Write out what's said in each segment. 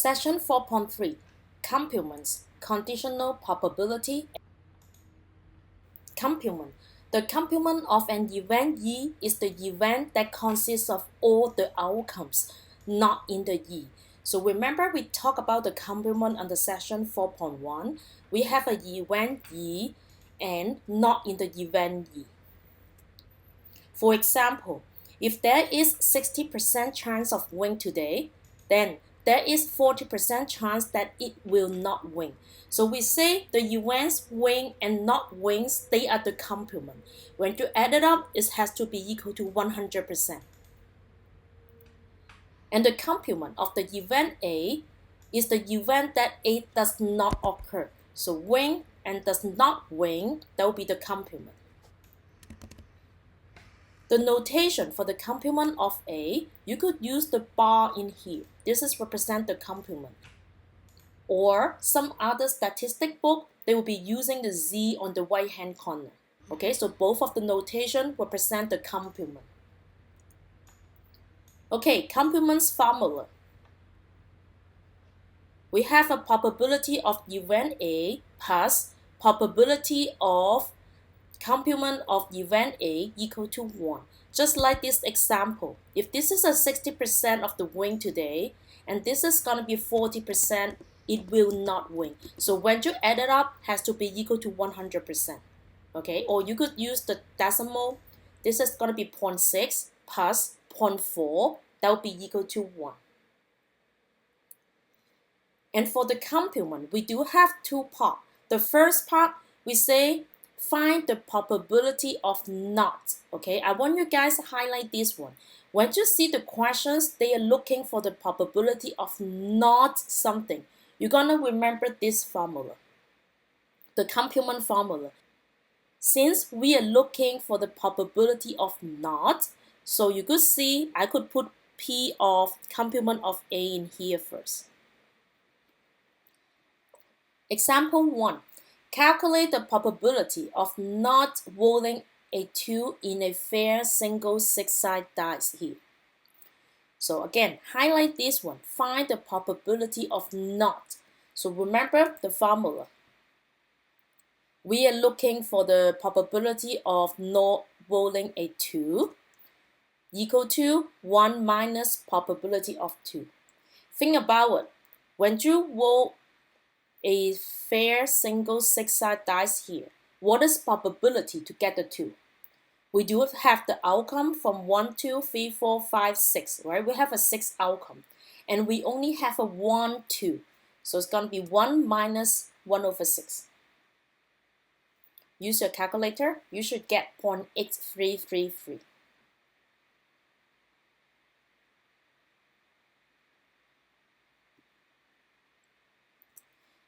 Section 4.3 Complements, Conditional Probability. Complement. The complement of an event E is the event that consists of all the outcomes, not in the E. So remember we talked about the complement under section 4.1. We have an event E and not in the event E. For example, if there is 60% chance of win today, then there is 40% chance that it will not win. So we say the events win and not wins, they are the complement. When you add it up, it has to be equal to 100%. And the complement of the event A is the event that A does not occur. So win and does not win, that will be the complement. The notation for the complement of A, you could use the bar in here. This is represent the complement. Or some other statistic book, they will be using the Z on the right hand corner. Okay, so both of the notation represent the complement. Okay, complements formula. We have a probability of event A plus probability of complement of event A equal to 1. Just like this example, if this is a 60% of the win today, and this is going to be 40%, it will not win. So when you add it up, has to be equal to 100%. Okay, or you could use the decimal. This is going to be 0.6 plus 0.4, that will be equal to 1. And for the complement, we do have two parts. The first part, we say find the probability of not. Okay, I want you guys to highlight this one. When you see the questions, they are looking for the probability of not something. You're gonna remember this formula, the complement formula. Since we are looking for the probability of not, so you could see I could put P of complement of A in here first. Example 1. Calculate the probability of not rolling a 2 in a fair single six-sided dice here. So again, highlight this one. Find the probability of not. So remember the formula. We are looking for the probability of not rolling a 2 equal to 1 minus probability of 2. Think about it. When you roll a fair single six-sided dice here, what is probability to get the 2? We do have the outcome from 1, 2, 3, 4, 5, 6, right? We have a 6 outcome, and we only have a 1, 2. So it's going to be 1 minus 1 over 6. Use your calculator. You should get 0.8333.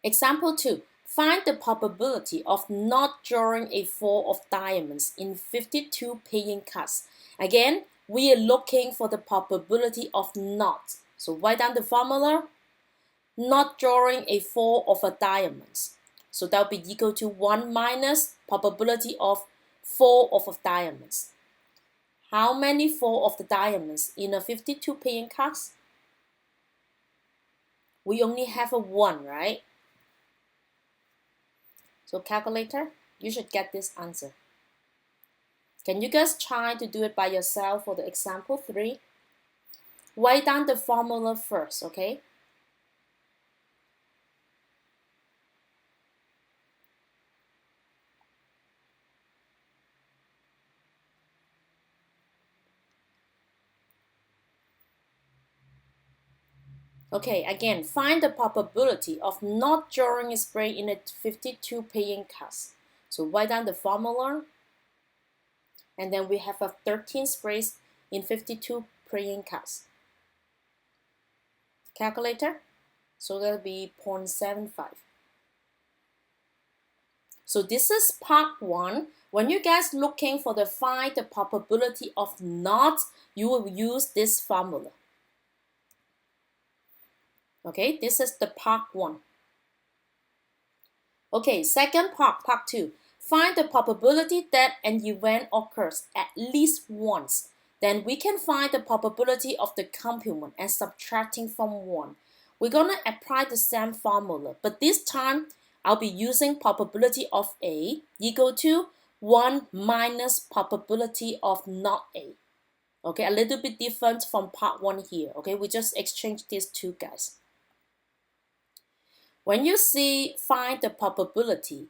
Example 2. Find the probability of not drawing a 4 of diamonds in 52 paying cards. Again, we are looking for the probability of not. So write down the formula. Not drawing a 4 of a diamonds. So that will be equal to 1 minus probability of 4 of a diamonds. How many 4 of the diamonds in a 52 paying cards? We only have a 1, right? So calculator, you should get this answer. Can you guys try to do it by yourself for the example 3? Write down the formula first, okay? Okay, again, find the probability of not drawing a spray in a 52 paying cards. So write down the formula. And then we have a 13 sprays in 52 paying cards. Calculator. So that'll be 0.75. So this is part 1. When you guys looking for the find the probability of not, you will use this formula. Okay, this is the part 1. Okay, second part, part 2. Find the probability that an event occurs at least once. Then we can find the probability of the complement and subtracting from 1. we're going to apply the same formula, but this time I'll be using probability of A equal to 1 minus probability of not A. Okay, a little bit different from part 1 here. Okay, we just exchange these two guys. When you see find the probability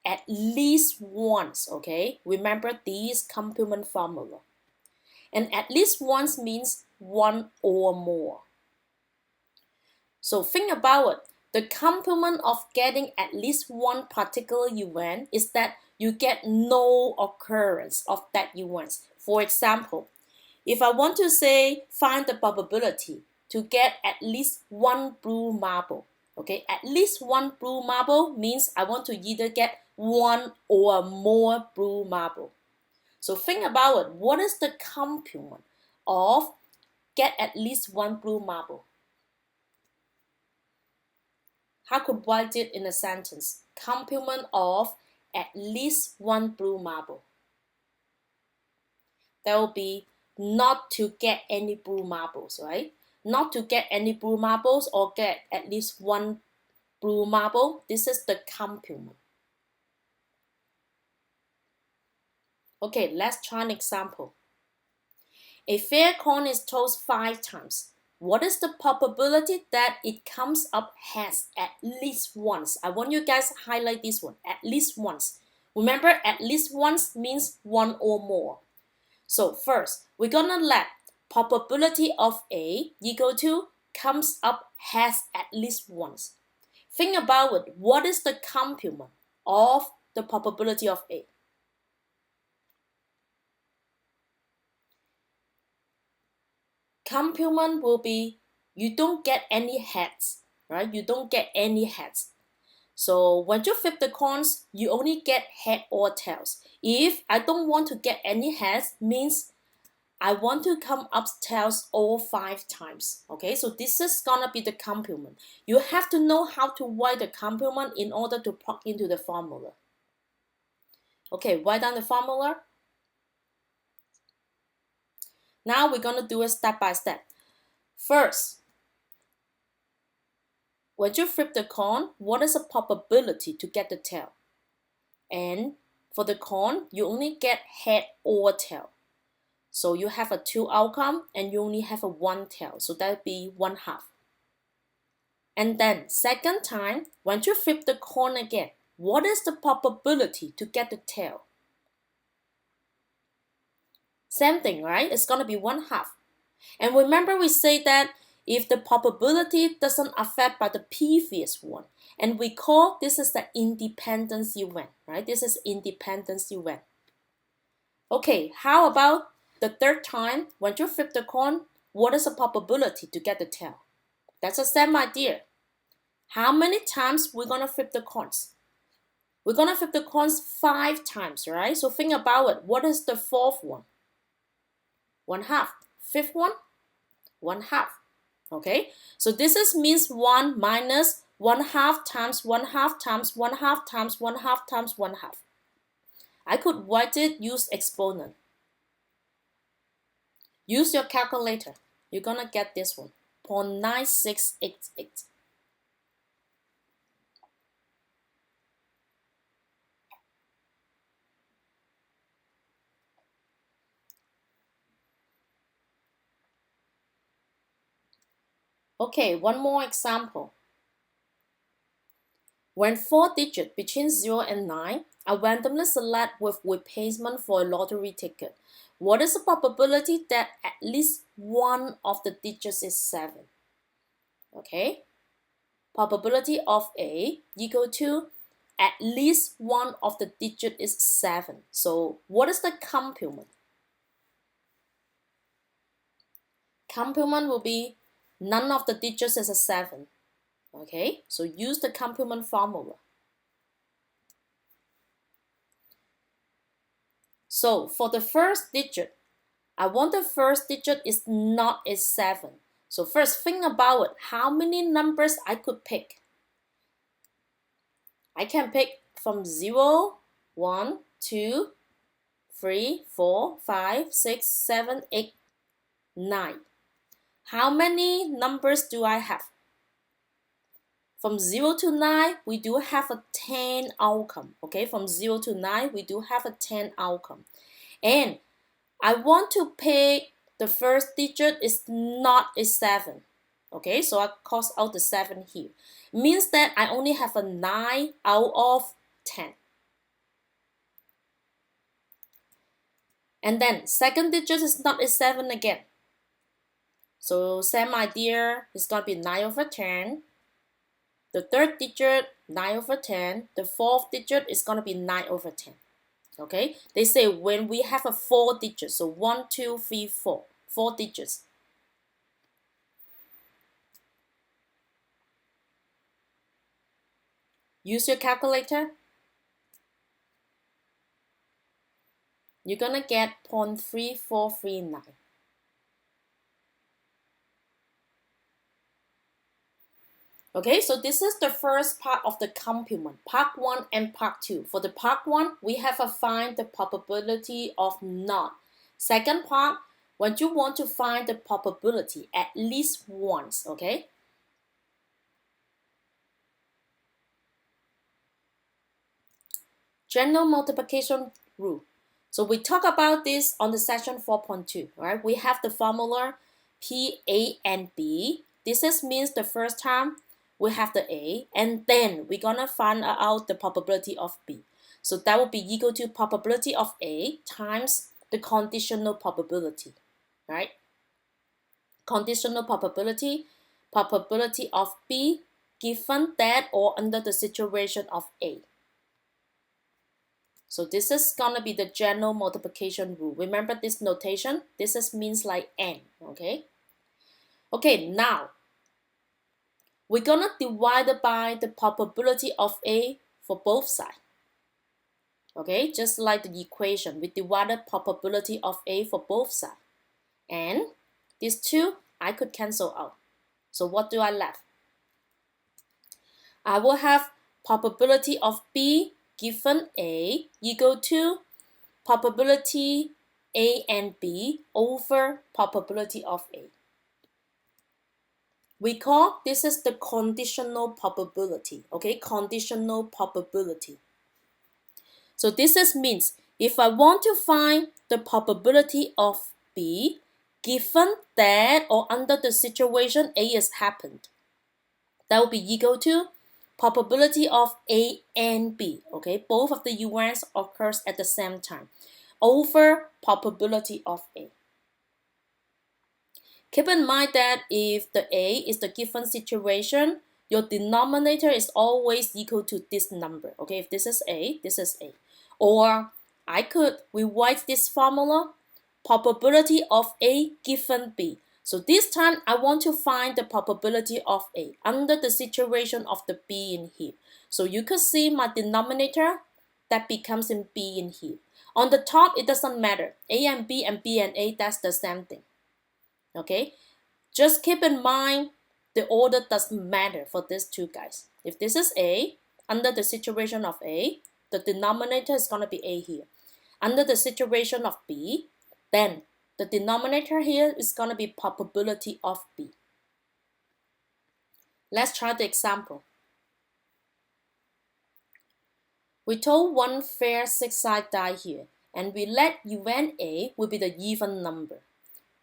at least once, okay, remember these complement formula. And at least once means one or more. So think about it. The complement of getting at least one particular event is that you get no occurrence of that event. For example, if I want to say find the probability to get at least one blue marble, okay, at least one blue marble means I want to either get one or more blue marble. So think about it. What is the complement of get at least one blue marble? How could write it in a sentence? Complement of at least one blue marble. That will be not to get any blue marbles, right? Not to get any blue marbles or get at least one blue marble. This is the complement. Okay, let's try an example. A fair coin is tossed 5 times. What is the probability that it comes up heads at least once? I want you guys to highlight this one, at least once. Remember, at least once means one or more. So first, we're gonna let probability of A equal to comes up heads at least once. Think about it. What is the complement of the probability of A? Complement will be you don't get any heads, right? You don't get any heads. So when you flip the coins, you only get head or tails. If I don't want to get any heads, means I want to come up tails all 5 times. Okay, so this is gonna be the complement. You have to know how to write the complement in order to plug into the formula. Okay, write down the formula. Now we're gonna do it step by step. First, when you flip the coin, what is the probability to get the tail? And for the coin, you only get head or tail. So you have a 2 outcome and you only have a 1 tail. So that would be 1/2. And then second time, when you flip the coin again, what is the probability to get the tail? Same thing, right? It's going to be 1/2. And remember we say that if the probability doesn't affect by the previous one, and we call this is the independence event, right? This is independence event. Okay, how about the third time when you flip the coin, what is the probability to get the tail? That's the same idea. How many times we're gonna flip the coins? We're gonna flip the coins 5 times, right? So think about it. What is the fourth one? 1/2. Fifth one? 1/2. Okay, so this is means 1 minus 1/2 times 1/2 times 1/2 times 1/2 times 1/2. I could write it, use exponent. Use your calculator. You're gonna get this one, 0.9688. Okay, one more example. When 4 digits between 0 and 9 are randomly selected with replacement for a lottery ticket, what is the probability that at least one of the digits is 7? Okay, probability of A equal to at least one of the digit is 7. So what is the complement? Complement will be none of the digits is a 7. Okay, so use the complement formula. So for the first digit, I want the first digit is not a 7. So first think about it. How many numbers I could pick? I can pick from 0, 1, 2, 3, 4, 5, 6, 7, 8, 9. How many numbers do I have? from 0 to 9, we do have a 10 outcome. Okay, from 0 to 9, we do have a 10 outcome. And I want to pick the first digit is not a 7. Okay, so I cross out the 7 here. Means that I only have a 9 out of 10. And then second digit is not a 7 again. So same idea, it's going to be 9 over 10. The third digit, 9 over 10. The fourth digit is going to be 9 over 10. Okay, they say when we have a 4 digits, so 1, 2, 3, 4, 4 digits. Use your calculator. You're gonna get 0.3439. Okay, so this is the first part of the complement, part 1 and part 2. For the part 1, we have to find the probability of not. Second part, when you want to find the probability at least once, okay? General multiplication rule. So we talk about this on the section 4.2, right? We have the formula P, A, and B. This means the first time we have the A, and then we're gonna find out the probability of B. So that will be equal to probability of A times the conditional probability, right? Conditional probability, probability of B given that or under the situation of A. So this is gonna be the general multiplication rule. Remember this notation? This means like n, okay? Okay, now we're gonna divide it by the probability of A for both sides. Okay, just like the equation, we divided probability of A for both sides. And these two, I could cancel out. So what do I left? I will have probability of B given A equal to probability A and B over probability of A. We call this is the conditional probability, okay? Conditional probability. So this means if I want to find the probability of B given that or under the situation A has happened, that will be equal to probability of A and B, okay? Both of the events occurs at the same time over probability of A. Keep in mind that if the A is the given situation, your denominator is always equal to this number. Okay, if this is A, this is A. Or I could rewrite this formula, probability of A given B. So this time I want to find the probability of A under the situation of the B in here. So you could see my denominator that becomes in B in here. On the top, it doesn't matter. A and B and A, that's the same thing. Okay, just keep in mind the order doesn't matter for these two guys. If this is A, under the situation of A, the denominator is going to be A here. Under the situation of B, then the denominator here is going to be probability of B. Let's try the example. We told one fair 6-sided die here, and we let event A will be the even number.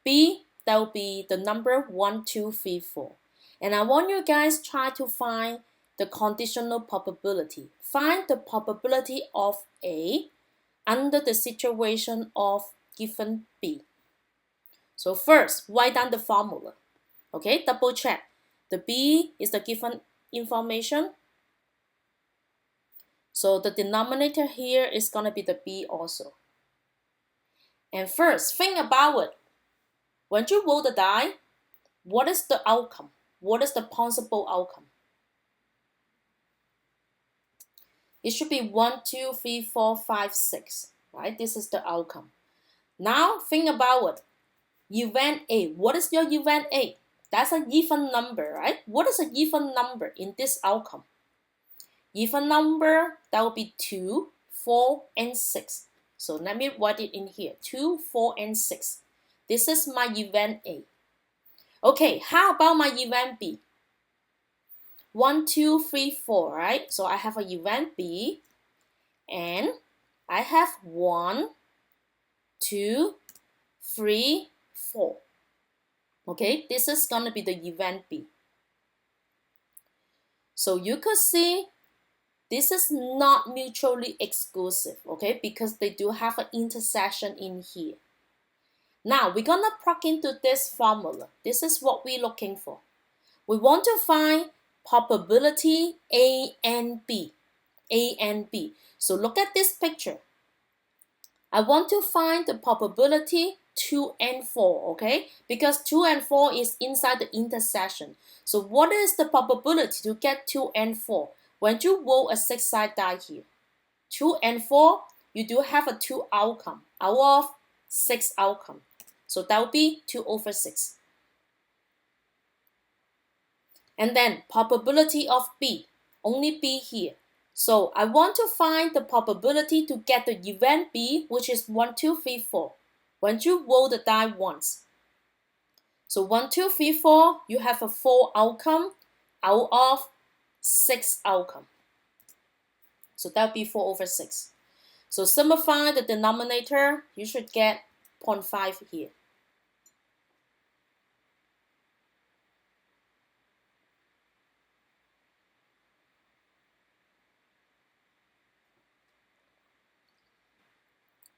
B, that will be the number 1, 2, 3, 4. And I want you guys try to find the conditional probability. Find the probability of A under the situation of given B. So first, write down the formula. Okay, double check. The B is the given information. So the denominator here is going to be the B also. And first, think about it. When you roll the die, what is the outcome? What is the possible outcome? It should be 1, 2, 3, 4, 5, 6, right? This is the outcome. Now think about it. Event A. What is your event A? That's an even number, right? What is an even number in this outcome? Even number, that will be 2, 4, and 6. So let me write it in here. 2, 4, and 6. This is my event A. Okay, how about my event B? 1, 2, 3, 4, right? So I have an event B, and I have 1, 2, 3, 4. Okay, this is going to be the event B. So you could see this is not mutually exclusive, okay, because they do have an intersection in here. Now we're going to plug into this formula. This is what we're looking for. We want to find probability A and B. A and B. So look at this picture. I want to find the probability 2 and 4, okay? Because 2 and 4 is inside the intersection. So what is the probability to get 2 and 4? When you roll a 6-sided die here, 2 and 4, you do have a 2 outcome out of 6 outcome. So that will be 2 over 6. And then probability of B, only B here. So I want to find the probability to get the event B, which is 1, 2, 3, 4. When you roll the die once. So 1, 2, 3, 4, you have a 4 outcome out of 6 outcome. So that would be 4 over 6. So simplify the denominator, you should get 0.5 here.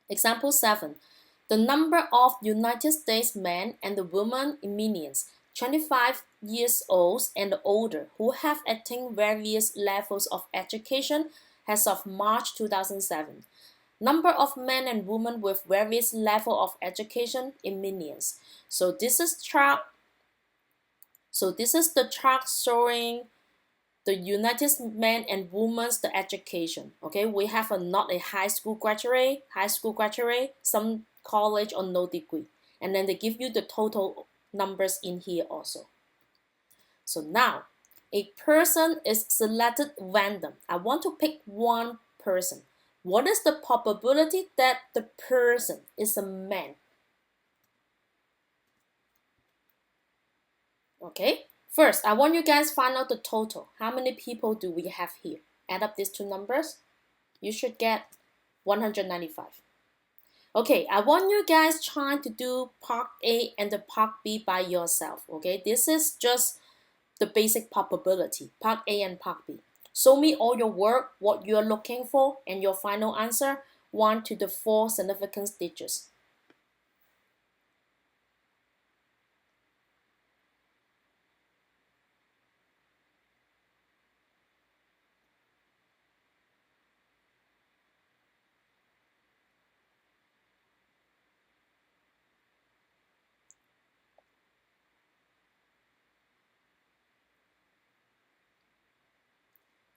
Example 7. The number of United States men and the women in millions, 25 years old and older, who have attained various levels of education as of March 2007. Number of men and women with various level of education in millions. So this is the chart showing the United men and women's the education. Okay, we have not a high school graduate, some college or no degree, and then they give you the total numbers in here also. So now a person is selected random. I want to pick one person. What is the probability that the person is a man? Okay, first I want you guys find out the total. How many people do we have here? Add up these two numbers. You should get 195. Okay, I want you guys trying to do part A and the part B by yourself. Okay, this is just the basic probability, part A and part B. Show me all your work, what you're looking for, and your final answer, 1 to the 4 significant digits.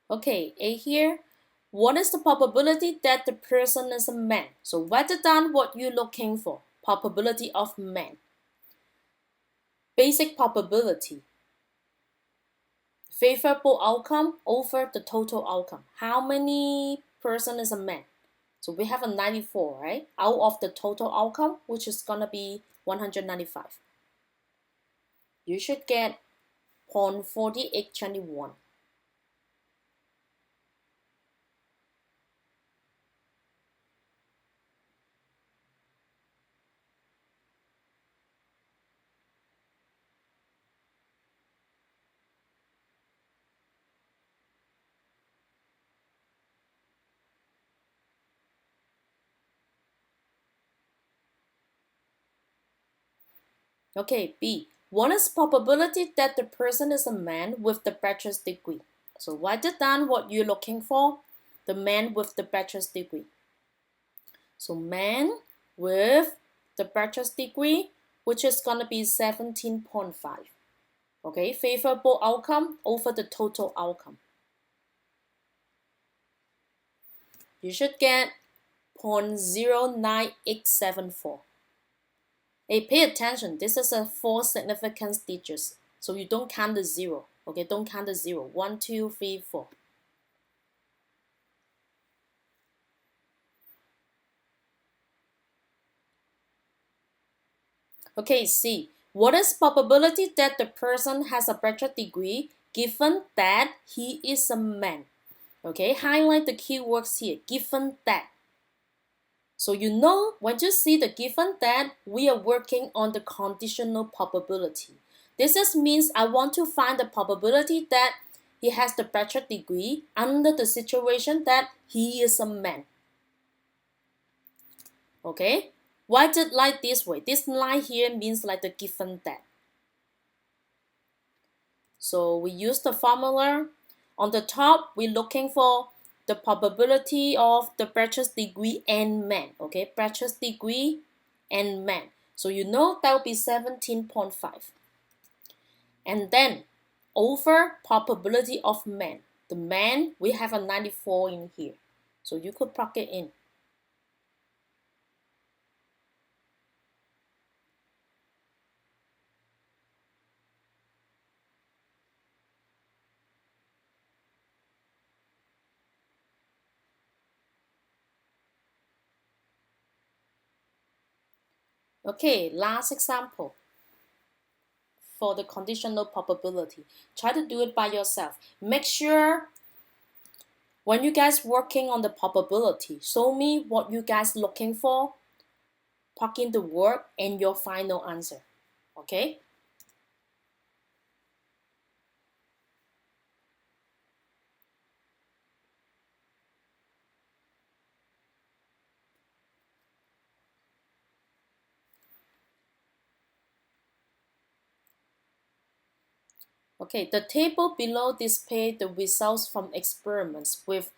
Okay, A here. What is the probability that the person is a man? So write it down what you're looking for. Probability of man. Basic probability. Favorable outcome over the total outcome. How many person is a man? So we have a 94, right? Out of the total outcome, which is gonna be 195. You should get 0.4821. Okay, B. What is probability that the person is a man with the bachelor's degree? So write it down what you're looking for. The man with the bachelor's degree. So man with the bachelor's degree, which is going to be 17.5. Okay, favorable outcome over the total outcome. You should get 0.09874. Hey, pay attention. This is a 4 significant digits. So you don't count the 0. Okay, don't count the 0. 1, 2, 3, 4. Okay, C. What is probability that the person has a bachelor degree given that he is a man. Okay, highlight the keywords here, given that. So you know, when you see the given that, we are working on the conditional probability. This just means I want to find the probability that he has the bachelor degree under the situation that he is a man. Okay, why did like this way? This line here means like the given that. So we use the formula. On the top, we're looking for the probability of the bachelor's degree and man. Okay, bachelor's degree and man. So you know that will be 17.5. And then over probability of man. The man, we have a 94 in here. So you could plug it in. Okay, last example for the conditional probability. Try to do it by yourself. Make sure when you guys working on the probability, show me what you guys looking for, plug in the word and your final answer. Okay? Okay, the table below display the results from experiments with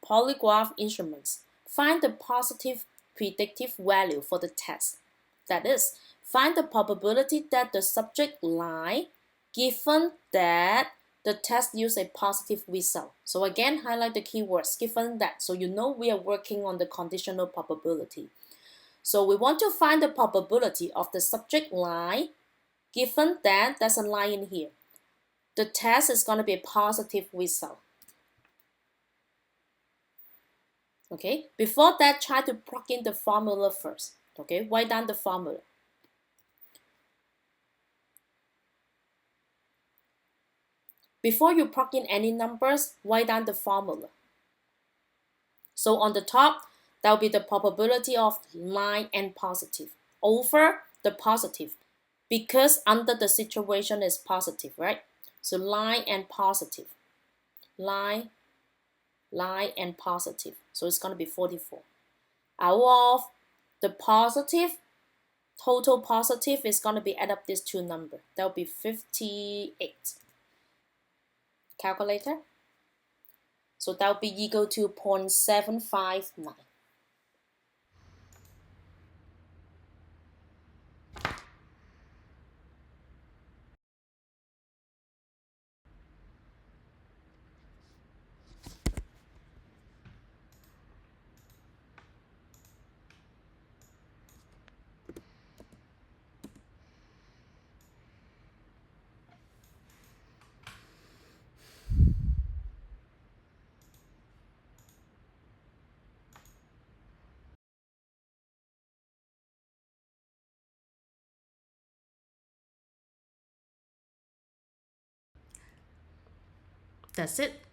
polygraph instruments. Find the positive predictive value for the test. That is, find the probability that the subject lie given that the test used a positive result. So again, highlight the keywords given that. So you know we are working on the conditional probability. So we want to find the probability of the subject lie given that there's a lie in here. The test is going to be a positive result. Okay, before that, try to plug in the formula first. Okay, write down the formula. Before you plug in any numbers, write down the formula. So on the top, that will be the probability of line and positive over the positive because under the situation is positive, right? So line and positive, line and positive. So it's going to be 44. Out of the positive, total positive is going to be add up these two numbers. That will be 58. Calculator. So that will be equal to 0.759. That's it.